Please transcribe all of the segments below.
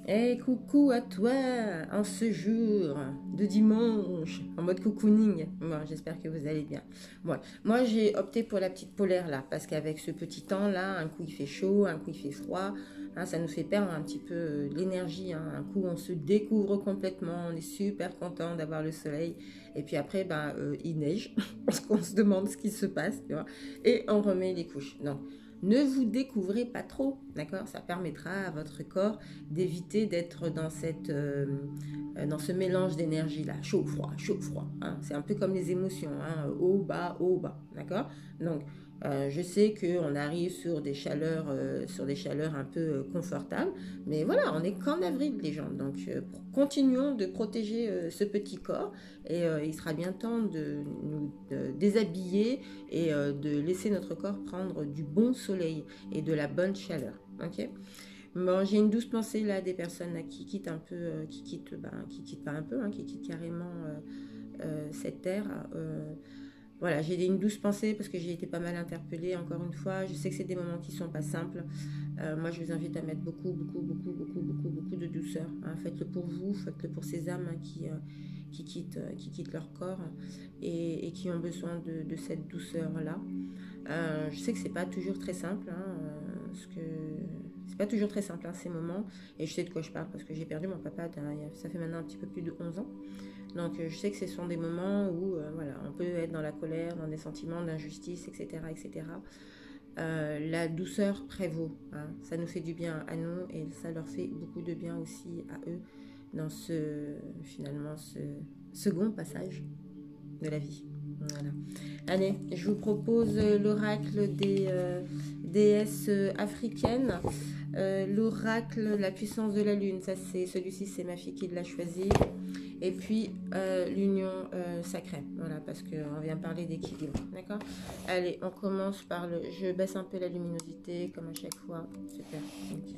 Et coucou à toi en ce jour de dimanche, en mode cocooning. Bon, j'espère que vous allez bien. Bon, moi, j'ai opté pour la petite polaire là, parce qu'avec ce petit temps là, un coup il fait chaud, un coup il fait froid, hein, ça nous fait perdre un petit peu l'énergie. Hein. Un coup on se découvre complètement, on est super content d'avoir le soleil. Et puis après, ben, il neige, parce qu'on se demande ce qui se passe, tu vois, et on remet les couches. Donc, ne vous découvrez pas trop, d'accord? Ça permettra à votre corps d'éviter d'être dans ce mélange d'énergie là, chaud, froid. Hein. C'est un peu comme les émotions, hein, haut, bas, d'accord. Donc, je sais qu'on arrive sur des chaleurs un peu confortables, mais voilà, on est qu'en avril les gens, donc continuons de protéger ce petit corps et il sera bien temps de nous déshabiller et de laisser notre corps prendre du bon soleil et de la bonne chaleur, ok. Bon, j'ai une douce pensée là des personnes là, qui quittent un peu, qui quittent pas un peu, hein, qui quittent carrément cette terre. Voilà, j'ai une douce pensée parce que j'ai été pas mal interpellée encore une fois. Je sais que c'est des moments qui sont pas simples. Moi, je vous invite à mettre beaucoup de douceur. Hein. Faites-le pour vous, faites-le pour ces âmes hein, qui quittent leur corps et qui ont besoin de cette douceur-là. Je sais que c'est pas toujours très simple, hein, parce que c'est pas toujours très simple hein, ces moments, et je sais de quoi je parle parce que j'ai perdu mon papa, ça fait maintenant un petit peu plus de 11 ans. Donc je sais que ce sont des moments où voilà, on peut être dans la colère, dans des sentiments d'injustice, etc. etc. La douceur prévaut, hein. Ça nous fait du bien à nous et ça leur fait beaucoup de bien aussi à eux dans ce second passage de la vie. Voilà. Allez, je vous propose l'oracle des déesses africaines. L'oracle, la puissance de la lune, ça c'est celui-ci, c'est ma fille qui l'a choisi. Et puis l'union sacrée, voilà, parce qu'on vient parler d'équilibre, d'accord. Allez, on commence par je baisse un peu la luminosité, comme à chaque fois, super, ok.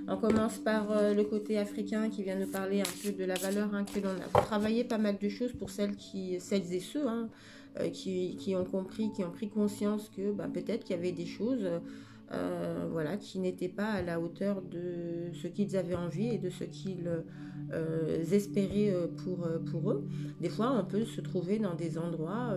On commence par le côté africain qui vient nous parler un peu de la valeur hein, que l'on a. Vous travaillez pas mal de choses pour celles et ceux hein, qui ont compris, qui ont pris conscience que bah, peut-être qu'il y avait des choses voilà, qui n'étaient pas à la hauteur de ce qu'ils avaient envie et de ce qu'ils espéraient pour eux. Des fois, on peut se trouver dans des endroits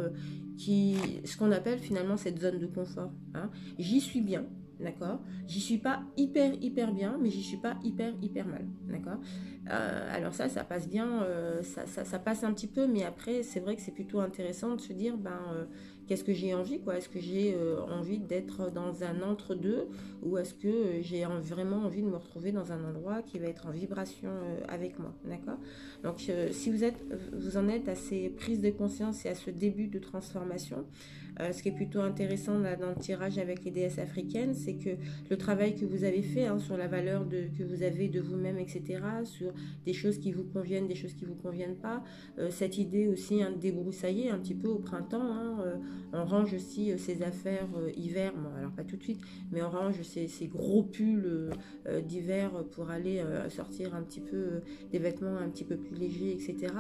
ce qu'on appelle finalement cette zone de confort. Hein. J'y suis bien, d'accord. J'y suis pas hyper bien, mais j'y suis pas hyper mal, d'accord. Alors ça passe bien, ça passe un petit peu, mais après c'est vrai que c'est plutôt intéressant de se dire qu'est-ce que j'ai envie quoi. Est-ce que j'ai envie d'être dans un entre-deux ou est-ce que j'ai vraiment envie de me retrouver dans un endroit qui va être en vibration avec moi, d'accord. Donc si vous en êtes à ces prises de conscience et à ce début de transformation, ce qui est plutôt intéressant là, dans le tirage avec les déesses africaines, c'est que le travail que vous avez fait hein, sur la valeur que vous avez de vous-même, etc., sur des choses qui vous conviennent, des choses qui ne vous conviennent pas, cette idée aussi hein, de débroussailler un petit peu au printemps, hein, on range aussi ses affaires hiver, bon, alors pas tout de suite, mais on range ses gros pulls d'hiver pour aller sortir un petit peu des vêtements un petit peu plus légers, etc.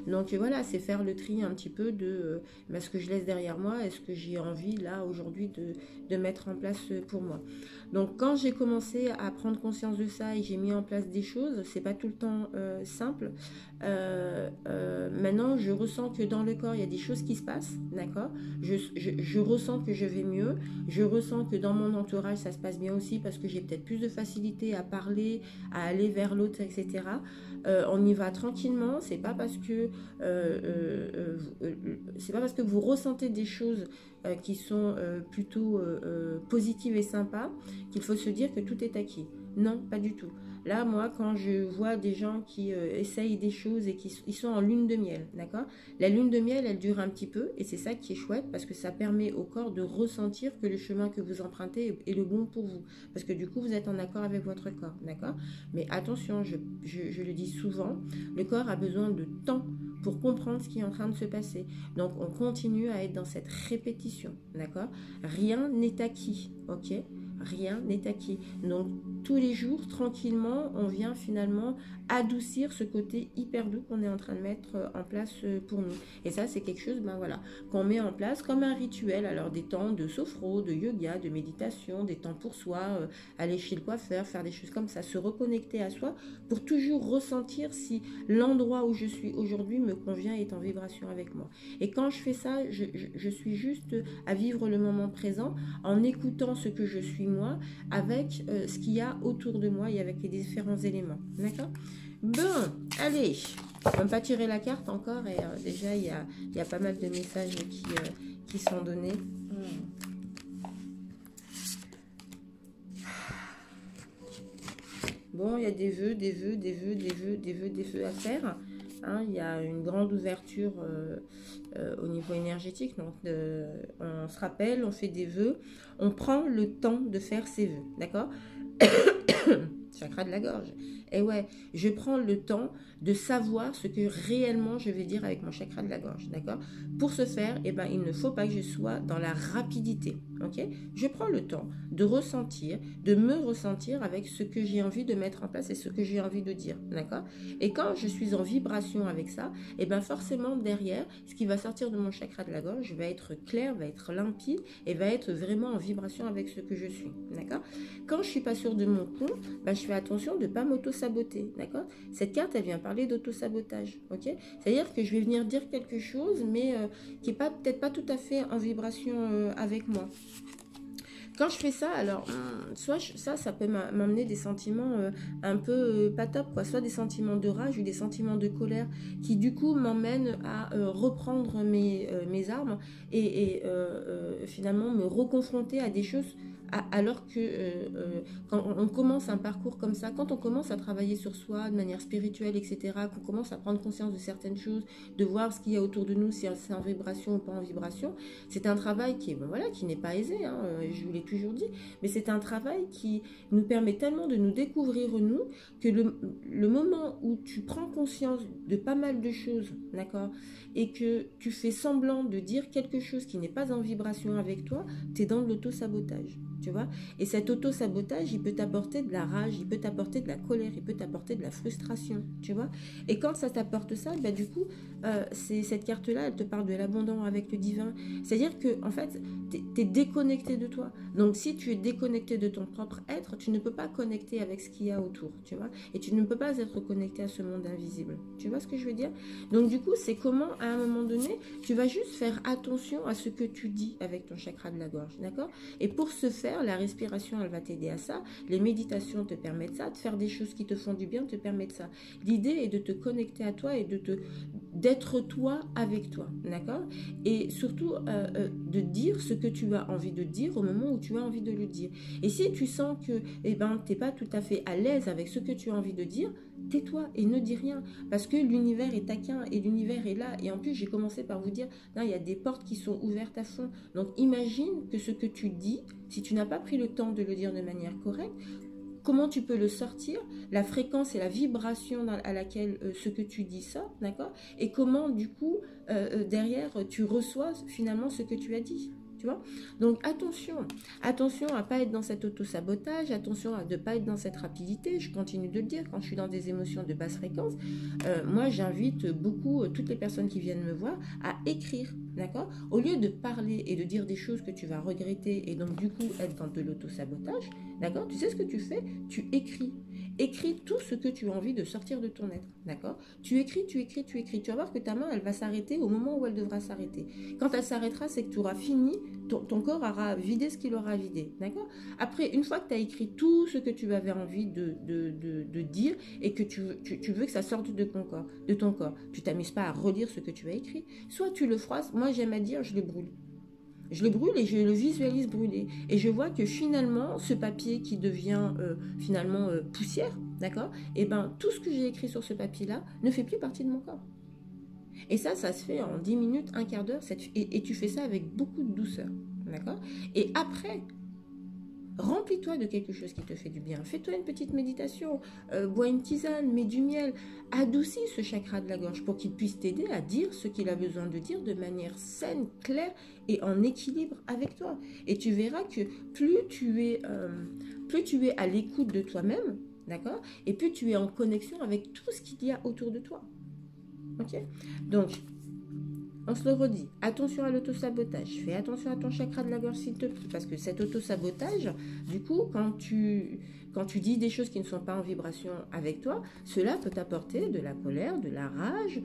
Donc voilà, c'est faire le tri un petit peu de ce que je laisse derrière moi, est-ce que j'ai envie là aujourd'hui de mettre en place pour moi. Donc quand j'ai commencé à prendre conscience de ça et j'ai mis en place des choses, c'est pas tout le temps simple. Maintenant je ressens que dans le corps il y a des choses qui se passent, d'accord. Je ressens que je vais mieux, je ressens que dans mon entourage ça se passe bien aussi parce que j'ai peut-être plus de facilité à parler, à aller vers l'autre, etc. On y va tranquillement, c'est pas parce que vous ressentez des choses qui sont plutôt positives et sympas qu'il faut se dire que tout est acquis. Non, pas du tout. Là, moi, quand je vois des gens qui essayent des choses et ils sont en lune de miel, d'accord. La lune de miel, elle dure un petit peu et c'est ça qui est chouette parce que ça permet au corps de ressentir que le chemin que vous empruntez est le bon pour vous. Parce que du coup, vous êtes en accord avec votre corps, d'accord. Mais attention, je le dis souvent, le corps a besoin de temps pour comprendre ce qui est en train de se passer. Donc, on continue à être dans cette répétition, d'accord. Rien n'est acquis, ok. Rien n'est acquis. Donc, tous les jours, tranquillement, on vient finalement adoucir ce côté hyper doux qu'on est en train de mettre en place pour nous. Et ça, c'est quelque chose, ben voilà, qu'on met en place comme un rituel. Alors, des temps de sophro, de yoga, de méditation, des temps pour soi, aller chez le coiffeur, faire des choses comme ça, se reconnecter à soi pour toujours ressentir si l'endroit où je suis aujourd'hui me convient et est en vibration avec moi. Et quand je fais ça, je suis juste à vivre le moment présent en écoutant ce que je suis moi avec ce qu'il y a autour de moi et avec les différents éléments. D'accord? Bon, allez, on ne va pas tirer la carte encore et déjà il y a pas mal de messages qui sont donnés. Bon, il y a des vœux, des vœux, des vœux, des vœux, des vœux, des vœux à faire. Hein, il y a une grande ouverture au niveau énergétique. Donc, on se rappelle, on fait des vœux. On prend le temps de faire ses vœux. D'accord? Chakra de la gorge. Et ouais, je prends le temps de savoir ce que réellement je vais dire avec mon chakra de la gorge, d'accord? Pour ce faire, eh ben, il ne faut pas que je sois dans la rapidité, ok? Je prends le temps de ressentir, de me ressentir avec ce que j'ai envie de mettre en place et ce que j'ai envie de dire, d'accord? Et quand je suis en vibration avec ça, eh ben, forcément, derrière, ce qui va sortir de mon chakra de la gorge va être clair, va être limpide et va être vraiment en vibration avec ce que je suis, d'accord? Quand je suis pas sûre de mon coup, ben, je fais attention de ne pas m'auto-saboter, d'accord? Cette carte, elle vient parler d'auto-sabotage, ok? C'est-à-dire que je vais venir dire quelque chose, mais qui n'est peut-être pas tout à fait en vibration avec moi. Quand je fais ça, alors, soit ça peut m'amener des sentiments un peu pas top, quoi. Soit des sentiments de rage ou des sentiments de colère qui, du coup, m'emmènent à reprendre mes armes et finalement me reconfronter à des choses. Alors que quand on commence un parcours comme ça, quand on commence à travailler sur soi de manière spirituelle, etc., qu'on commence à prendre conscience de certaines choses, de voir ce qu'il y a autour de nous, si c'est en vibration ou pas en vibration, c'est un travail qui n'est pas aisé, hein, je vous l'ai toujours dit, mais c'est un travail qui nous permet tellement de nous découvrir nous, que le moment où tu prends conscience de pas mal de choses, d'accord, et que tu fais semblant de dire quelque chose qui n'est pas en vibration avec toi, tu es dans l'auto-sabotage. Tu vois? Et cet auto-sabotage, il peut t'apporter de la rage, il peut t'apporter de la colère, il peut t'apporter de la frustration, tu vois? Et quand ça t'apporte ça, bah, du coup, cette carte-là, elle te parle de l'abondant avec le divin. C'est-à-dire que, en fait, tu es déconnecté de toi. Donc, si tu es déconnecté de ton propre être, tu ne peux pas connecter avec ce qu'il y a autour, tu vois? Et tu ne peux pas être connecté à ce monde invisible. Tu vois ce que je veux dire? Donc, du coup, c'est comment, à un moment donné, tu vas juste faire attention à ce que tu dis avec ton chakra de la gorge, d'accord? Et pour ce faire, la respiration, elle va t'aider à ça. Les méditations te permettent ça. De faire des choses qui te font du bien te permettent ça. L'idée est de te connecter à toi et d'être toi avec toi, d'accord? Et surtout, de dire ce que tu as envie de dire au moment où tu as envie de le dire. Et si tu sens que tu n'es pas tout à fait à l'aise avec ce que tu as envie de dire, tais-toi et ne dis rien. Parce que l'univers est taquin et l'univers est là. Et en plus, j'ai commencé par vous dire, non, il y a des portes qui sont ouvertes à fond. Donc, imagine que ce que tu dis, si tu n'as pas pris le temps de le dire de manière correcte, comment tu peux le sortir, la fréquence et la vibration à laquelle ce que tu dis sort, d'accord? Et comment, du coup, derrière, tu reçois finalement ce que tu as dit. Tu vois? Donc attention à ne pas être dans cet auto-sabotage, attention à ne pas être dans cette rapidité. Je continue de le dire, quand je suis dans des émotions de basse fréquence, moi j'invite beaucoup toutes les personnes qui viennent me voir à écrire, d'accord? Au lieu de parler et de dire des choses que tu vas regretter et donc du coup être dans de l'auto-sabotage, d'accord? Tu sais ce que tu fais? Tu écris. Écris tout ce que tu as envie de sortir de ton être, d'accord? Tu écris, tu écris, tu écris. Tu vas voir que ta main, elle va s'arrêter au moment où elle devra s'arrêter. Quand elle s'arrêtera, c'est que tu auras fini, ton corps aura vidé ce qu'il aura vidé, d'accord? Après, une fois que tu as écrit tout ce que tu avais envie de dire et que tu veux que ça sorte de ton corps, tu t'amuses pas à relire ce que tu as écrit. Soit tu le froisses, moi j'aime à dire, je le brûle. Je le brûle et je le visualise brûler. Et je vois que finalement, ce papier qui devient finalement poussière, d'accord? Et ben tout ce que j'ai écrit sur ce papier-là ne fait plus partie de mon corps. Et ça se fait en 10 minutes, un quart d'heure, et tu fais ça avec beaucoup de douceur, d'accord? Et après, Remplis-toi de quelque chose qui te fait du bien. Fais-toi une petite méditation, bois une tisane, mets du miel. Adoucis ce chakra de la gorge pour qu'il puisse t'aider à dire ce qu'il a besoin de dire de manière saine, claire et en équilibre avec toi. Et tu verras que plus tu es à l'écoute de toi-même, d'accord? Et plus tu es en connexion avec tout ce qu'il y a autour de toi. Ok? Donc, on se le redit, attention à l'autosabotage, fais attention à ton chakra de la gorge s'il te plaît, parce que cet autosabotage, du coup, quand tu dis des choses qui ne sont pas en vibration avec toi, cela peut t'apporter de la colère, de la rage,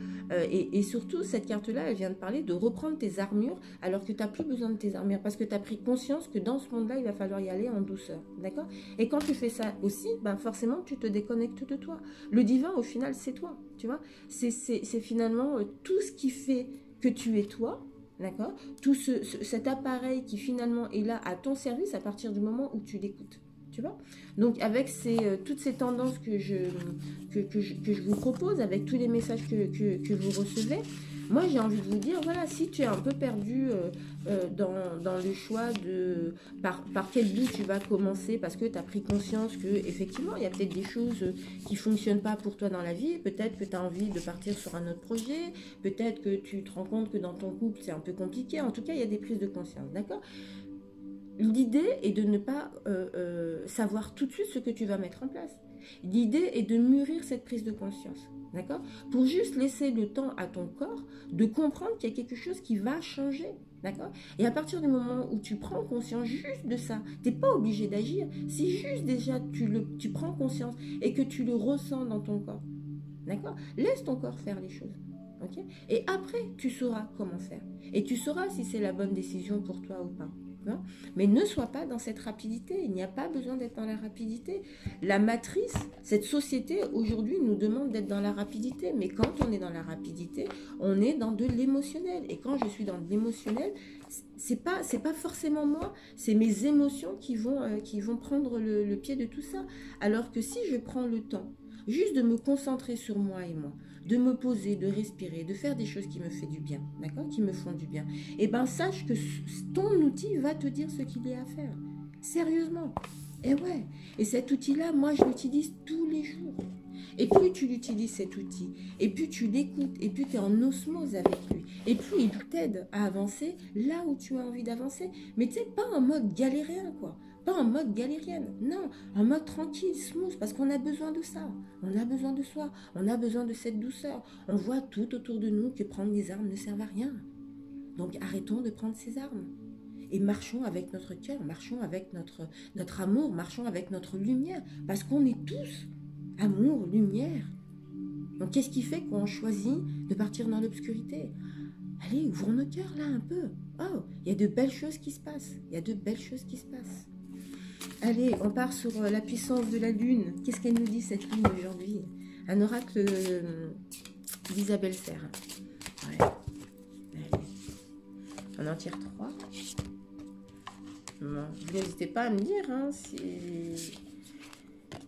et surtout, cette carte-là, elle vient de parler de reprendre tes armures, alors que tu n'as plus besoin de tes armures, parce que tu as pris conscience que dans ce monde-là, il va falloir y aller en douceur, d'accord? Et quand tu fais ça aussi, ben forcément, tu te déconnectes de toi. Le divin, au final, c'est toi, tu vois? C'est finalement tout ce qui fait que tu es toi, d'accord? Tout cet appareil qui finalement est là à ton service à partir du moment où tu l'écoutes, tu vois? Donc avec toutes ces tendances que je vous propose, avec tous les messages que vous recevez, moi j'ai envie de vous dire, voilà, si tu es un peu perdu dans le choix de par quel bout tu vas commencer, parce que tu as pris conscience que effectivement il y a peut-être des choses qui ne fonctionnent pas pour toi dans la vie, peut-être que tu as envie de partir sur un autre projet, peut-être que tu te rends compte que dans ton couple c'est un peu compliqué, en tout cas il y a des prises de conscience, d'accord? L'idée est de ne pas savoir tout de suite ce que tu vas mettre en place. L'idée est de mûrir cette prise de conscience, d'accord? Pour juste laisser le temps à ton corps de comprendre qu'il y a quelque chose qui va changer, d'accord? Et à partir du moment où tu prends conscience juste de ça, tu n'es pas obligé d'agir. Si juste déjà tu prends conscience et que tu le ressens dans ton corps, d'accord? Laisse ton corps faire les choses. Okay? Et après, tu sauras comment faire. Et tu sauras si c'est la bonne décision pour toi ou pas. Non? Mais ne sois pas dans cette rapidité. Il n'y a pas besoin d'être dans la rapidité. La matrice, cette société, aujourd'hui, nous demande d'être dans la rapidité. Mais quand on est dans la rapidité, on est dans de l'émotionnel. Et quand je suis dans de l'émotionnel, c'est pas forcément moi, c'est mes émotions qui vont prendre le pied de tout ça. Alors que si je prends le temps juste de me concentrer sur moi et moi, de me poser, de respirer, de faire des choses qui me font du bien, d'accord, qui me font du bien, et ben sache que ton outil va te dire ce qu'il y a à faire. Sérieusement. Et ouais. Et cet outil-là, moi, je l'utilise tous les jours. Et plus tu l'utilises, cet outil, et plus tu l'écoutes, et plus tu es en osmose avec lui, et plus il t'aide à avancer là où tu as envie d'avancer. Mais tu sais, pas en mode galérien, quoi. Pas en mode galérienne, non, en mode tranquille, smooth, parce qu'on a besoin de ça. On a besoin de soi, on a besoin de cette douceur. On voit tout autour de nous que prendre des armes ne sert à rien. Donc arrêtons de prendre ces armes. Et marchons avec notre cœur, marchons avec notre amour, marchons avec notre lumière, parce qu'on est tous amour, lumière. Donc qu'est-ce qui fait qu'on choisit de partir dans l'obscurité? Allez, ouvrons nos cœurs là un peu. Oh, il y a de belles choses qui se passent. Il y a de belles choses qui se passent. Allez, on part sur la puissance de la lune. Qu'est-ce qu'elle nous dit cette lune aujourd'hui? Un oracle d'Isabelle Serre. Ouais. Allez. On en tire 3. Bon, vous n'hésitez pas à me dire hein,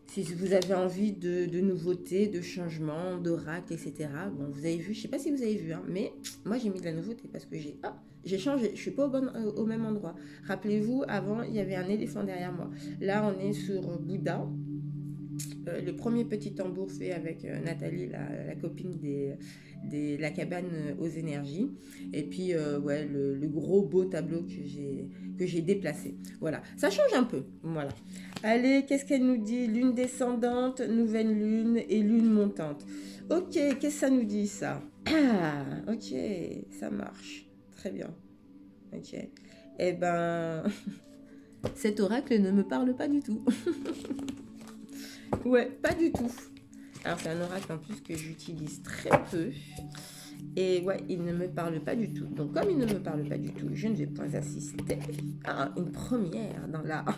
si vous avez envie de nouveautés, de changements, d'oracles, etc. Bon, vous avez vu, je ne sais pas si vous avez vu, hein, mais moi j'ai mis de la nouveauté parce que j'ai changé, je ne suis pas au même endroit. Rappelez-vous, avant, il y avait un éléphant derrière moi. Là, on est sur Bouddha. Le premier petit tambour fait avec Nathalie, la copine de la cabane aux énergies. Et puis, ouais, le gros beau tableau que j'ai déplacé. Voilà, ça change un peu. Voilà. Allez, qu'est-ce qu'elle nous dit? Lune descendante, nouvelle lune et lune montante. Ok, qu'est-ce que ça nous dit, ça? Ah, ok, ça marche. Très bien. Ok. Eh ben, cet oracle ne me parle pas du tout. Ouais, pas du tout. Alors, c'est un oracle en plus que j'utilise très peu. Et ouais, il ne me parle pas du tout. Donc, comme il ne me parle pas du tout, je ne vais pas assister à une première dans l'art.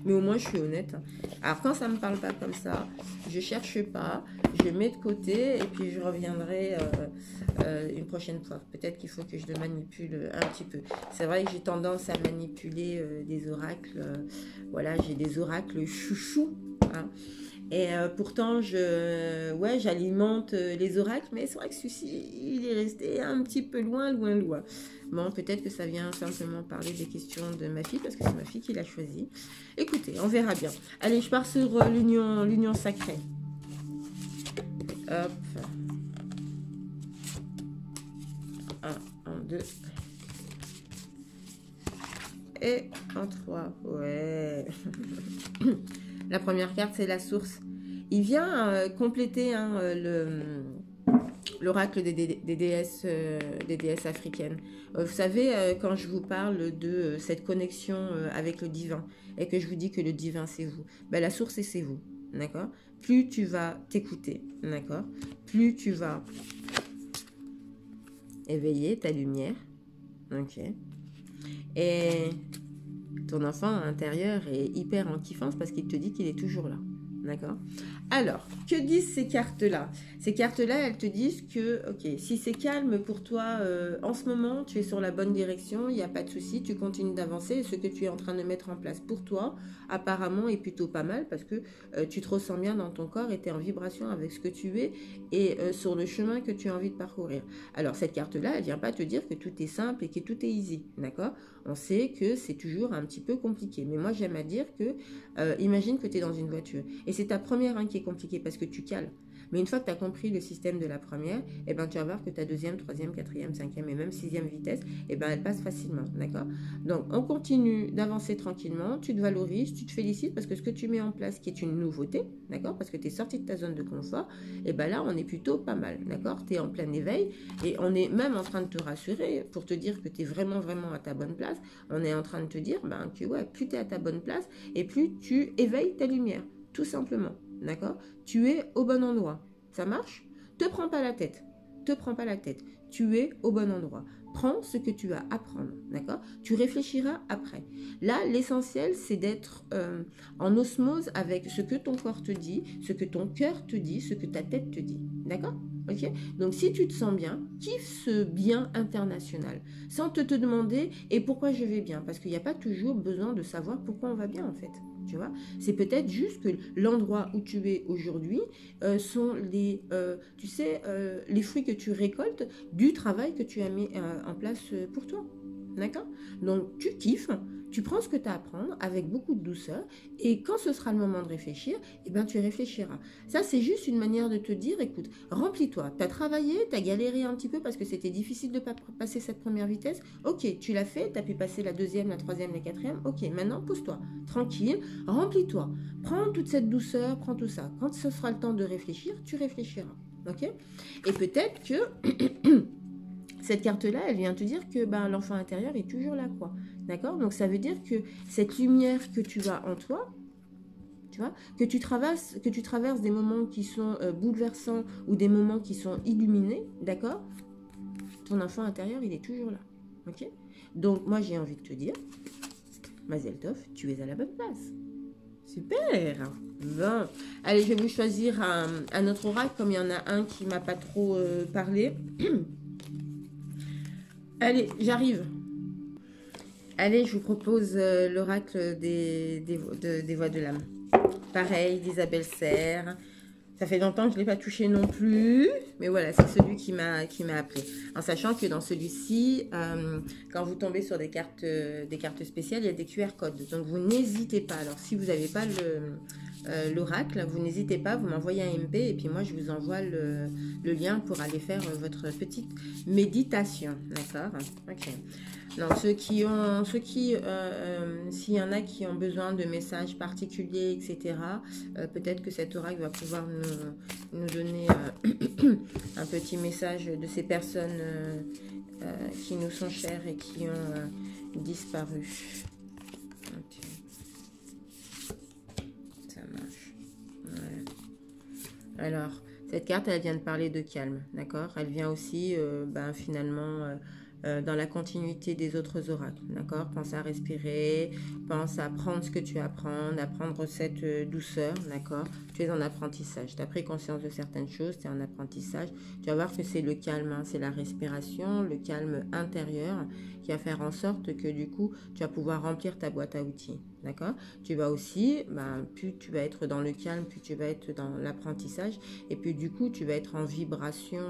Mais au moins, je suis honnête. Alors, quand ça ne me parle pas comme ça, je ne cherche pas, je mets de côté et puis je reviendrai une prochaine fois. Peut-être qu'il faut que je le manipule un petit peu. C'est vrai que j'ai tendance à manipuler des oracles. Voilà, j'ai des oracles chouchous. Hein. Et pourtant, ouais, j'alimente les oracles, mais c'est vrai que celui-ci, il est resté un petit peu loin, loin, loin. Bon, peut-être que ça vient simplement parler des questions de ma fille, parce que c'est ma fille qui l'a choisi. Écoutez, on verra bien. Allez, je pars sur l'union sacrée. Hop. 1, 2. Et en 3. Ouais. La première carte, c'est la source. Il vient compléter l'oracle des déesses africaines. Vous savez, quand je vous parle de cette connexion avec le divin et que je vous dis que le divin, c'est vous, ben, la source, c'est vous. D'accord? Plus tu vas t'écouter, d'accord? Plus tu vas éveiller ta lumière. Ok. Et ton enfant intérieur est hyper en kiffance parce qu'il te dit qu'il est toujours là. D'accord? Alors, que disent ces cartes-là? Ces cartes-là, elles te disent que, ok, si c'est calme pour toi en ce moment, tu es sur la bonne direction, il n'y a pas de souci, tu continues d'avancer. Et ce que tu es en train de mettre en place pour toi, apparemment, est plutôt pas mal parce que tu te ressens bien dans ton corps et tu es en vibration avec ce que tu es et sur le chemin que tu as envie de parcourir. Alors, cette carte-là, elle ne vient pas te dire que tout est simple et que tout est easy. D'accord? On sait que c'est toujours un petit peu compliqué. Mais moi, j'aime à dire que, imagine que tu es dans une voiture. Et c'est ta première qui est compliquée parce que tu cales. Mais une fois que tu as compris le système de la première, eh ben, tu vas voir que ta deuxième, troisième, quatrième, cinquième et même sixième vitesse, eh ben, elle passe facilement. D'accord? Donc, on continue d'avancer tranquillement. Tu te valorises, tu te félicites parce que ce que tu mets en place, qui est une nouveauté, d'accord? Parce que tu es sorti de ta zone de confort, eh ben là, on est plutôt pas mal. D'accord? Tu es en plein éveil et on est même en train de te rassurer pour te dire que tu es vraiment, vraiment à ta bonne place. On est en train de te dire que ouais, plus tu es à ta bonne place et plus tu éveilles ta lumière. Tout simplement, d'accord? Tu es au bon endroit. Ça marche? Te prends pas la tête. Te prends pas la tête. Tu es au bon endroit. Prends ce que tu as à prendre, d'accord? Tu réfléchiras après. Là, l'essentiel, c'est d'être en osmose avec ce que ton corps te dit, ce que ton cœur te dit, ce que ta tête te dit, d'accord? Ok? Donc, si tu te sens bien, kiffe ce bien international, sans te demander « et pourquoi je vais bien ?» Parce qu'il n'y a pas toujours besoin de savoir pourquoi on va bien, en fait. Tu vois, c'est peut-être juste que l'endroit où tu es aujourd'hui sont les, tu sais, les fruits que tu récoltes du travail que tu as mis en place pour toi. D'accord? Donc, tu kiffes, tu prends ce que tu as à prendre avec beaucoup de douceur et quand ce sera le moment de réfléchir, eh ben, tu réfléchiras. Ça, c'est juste une manière de te dire, écoute, remplis-toi. Tu as travaillé, tu as galéré un petit peu parce que c'était difficile de passer cette première vitesse. Ok, tu l'as fait, tu as pu passer la deuxième, la troisième, la quatrième. Ok, maintenant, pousse-toi. Tranquille, remplis-toi. Prends toute cette douceur, prends tout ça. Quand ce sera le temps de réfléchir, tu réfléchiras. Ok? Et peut-être que... Cette carte-là, elle vient te dire que l'enfant intérieur est toujours là, quoi. D'accord? Donc, ça veut dire que cette lumière que tu as en toi, tu vois, que tu traverses des moments qui sont bouleversants ou des moments qui sont illuminés, d'accord? Ton enfant intérieur, il est toujours là. Ok? Donc, moi, j'ai envie de te dire, Mazel Tov, tu es à la bonne place. Super. Bon. Allez, je vais vous choisir un autre oracle, comme il y en a un qui m'a pas trop parlé. Allez, j'arrive. Allez, je vous propose l'oracle des voix de l'âme. Pareil, d'Isabelle Serre. Ça fait longtemps que je ne l'ai pas touché non plus. Mais voilà, c'est celui qui m'a appris. En sachant que dans celui-ci, quand vous tombez sur des cartes spéciales, il y a des QR codes. Donc, vous n'hésitez pas. Alors, si vous n'avez pas l'oracle, vous n'hésitez pas, vous m'envoyez un MP et puis moi, je vous envoie le lien pour aller faire votre petite méditation. D'accord? Ok. Donc, s'il y en a qui ont besoin de messages particuliers, etc., peut-être que cet oracle va pouvoir nous donner un petit message de ces personnes qui nous sont chères et qui ont disparu. Okay. Ça marche. Ouais. Alors, cette carte, elle vient de parler de calme, d'accord? Elle vient aussi, finalement... dans la continuité des autres oracles, d'accord? Pense à respirer, pense à prendre ce que tu apprends, à prendre cette douceur, d'accord? Tu es en apprentissage, tu as pris conscience de certaines choses, tu es en apprentissage, tu vas voir que c'est le calme, hein, c'est la respiration, le calme intérieur qui va faire en sorte que du coup, tu vas pouvoir remplir ta boîte à outils, D'accord? Tu vas aussi, ben, plus tu vas être dans le calme, plus tu vas être dans l'apprentissage. Et puis du coup, tu vas être en vibration,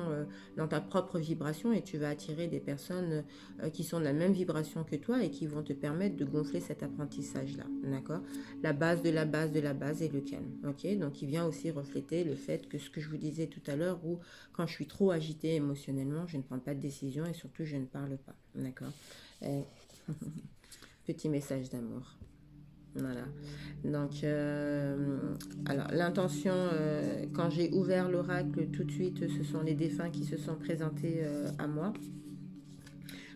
dans ta propre vibration, et tu vas attirer des personnes qui sont de la même vibration que toi et qui vont te permettre de gonfler cet apprentissage-là. D'accord? La base de la base de la base est le calme. Ok? Donc il vient aussi refléter le fait que ce que je vous disais tout à l'heure, où quand je suis trop agitée émotionnellement, je ne prends pas de décision et surtout je ne parle pas. D'accord? Et... Petit message d'amour. Voilà. Donc, alors l'intention, quand j'ai ouvert l'oracle, tout de suite, ce sont les défunts qui se sont présentés à moi.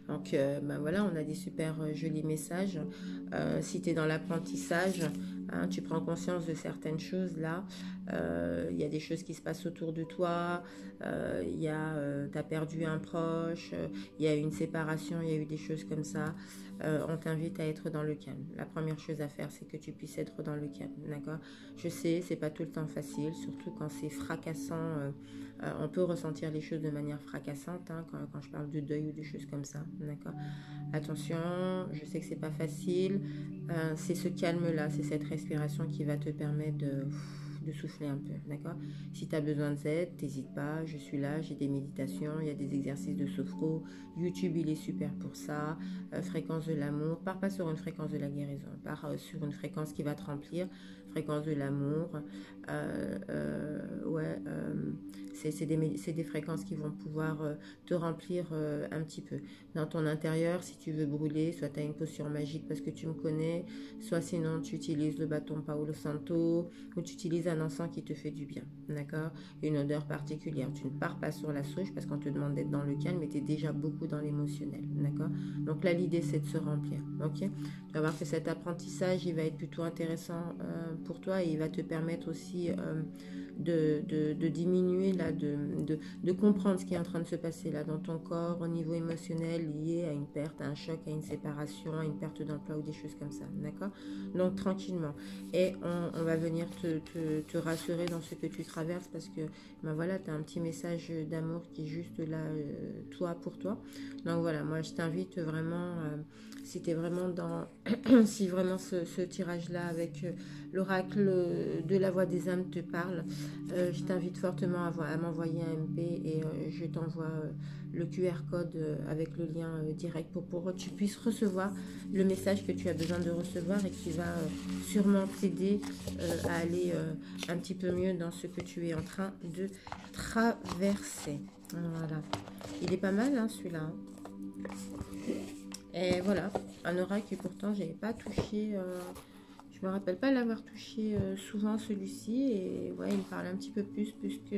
Donc, ben voilà, on a des super jolis messages. Si tu es dans l'apprentissage, hein, tu prends conscience de certaines choses là. Il y a des choses qui se passent autour de toi. Tu as perdu un proche. Il y a eu une séparation. Il y a eu des choses comme ça. On t'invite à être dans le calme. La première chose à faire, c'est que tu puisses être dans le calme. D'accord? Je sais, c'est pas tout le temps facile, surtout quand c'est fracassant. On peut ressentir les choses de manière fracassante, hein, quand je parle de deuil ou de choses comme ça. D'accord? Attention, je sais que c'est pas facile. C'est ce calme-là, c'est cette respiration qui va te permettre de souffler un peu, d'accord? Si tu as besoin d'aide, n'hésite pas, je suis là, j'ai des méditations, il y a des exercices de sophro, YouTube il est super pour ça, fréquence de l'amour, pars pas sur une fréquence de la guérison, pars sur une fréquence qui va te remplir, fréquence de l'amour, c'est des fréquences qui vont pouvoir te remplir un petit peu. Dans ton intérieur, si tu veux brûler, soit tu as une posture magique parce que tu me connais, soit sinon tu utilises le bâton Paolo Santo, ou tu utilises un encens qui te fait du bien, d'accord? Une odeur particulière. Tu ne pars pas sur la souche parce qu'on te demande d'être dans le calme, mais tu es déjà beaucoup dans l'émotionnel, d'accord? Donc là, l'idée, c'est de se remplir, ok? Tu vas voir que cet apprentissage, il va être plutôt intéressant pour toi et il va te permettre aussi de diminuer, là, de comprendre ce qui est en train de se passer là dans ton corps au niveau émotionnel lié à une perte, à un choc, à une séparation, à une perte d'emploi ou des choses comme ça, d'accord? Donc tranquillement. Et on va venir te rassurer dans ce que tu traverses parce que ben voilà, tu as un petit message d'amour qui est juste là, toi pour toi. Donc voilà, moi je t'invite vraiment, si tu es vraiment dans, si vraiment ce tirage-là avec l'oracle de la voix des âmes te parle, je t'invite fortement à m'envoyer un MP et je t'envoie le QR code avec le lien direct pour que tu puisses recevoir le message que tu as besoin de recevoir et qui va sûrement t'aider à aller un petit peu mieux dans ce que tu es en train de traverser. Voilà. Il est pas mal, hein, celui-là. Hein. Et voilà, un oracle et pourtant je n'avais pas touché, je me rappelle pas l'avoir touché souvent celui-ci et ouais, il me parle un petit peu plus que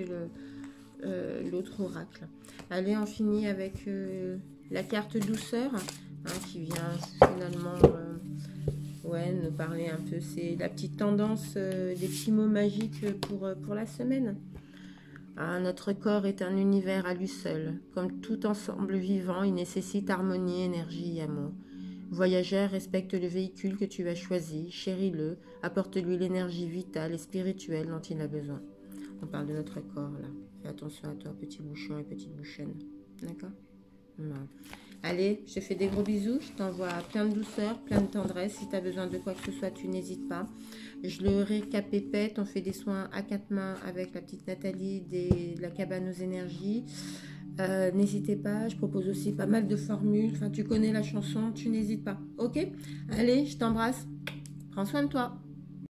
l'autre oracle. Allez, on finit avec la carte douceur, hein, qui vient finalement nous parler un peu, c'est la petite tendance des petits mots magiques pour la semaine. Ah, notre corps est un univers à lui seul. Comme tout ensemble vivant, il nécessite harmonie, énergie et amour. Voyageur, respecte le véhicule que tu as choisi, chéris-le, apporte-lui l'énergie vitale et spirituelle dont il a besoin. On parle de notre corps là. Fais attention à toi, petit bouchon et petite bouchonne. D'accord? Voilà. Allez, je te fais des gros bisous. Je t'envoie plein de douceur, plein de tendresse. Si tu as besoin de quoi que ce soit, tu n'hésites pas. Je le récapépète. On fait des soins à 4 mains avec la petite Nathalie de la cabane aux énergies. N'hésitez pas. Je propose aussi pas mal de formules. Enfin, tu connais la chanson. Tu n'hésites pas. Ok? Allez, je t'embrasse. Prends soin de toi.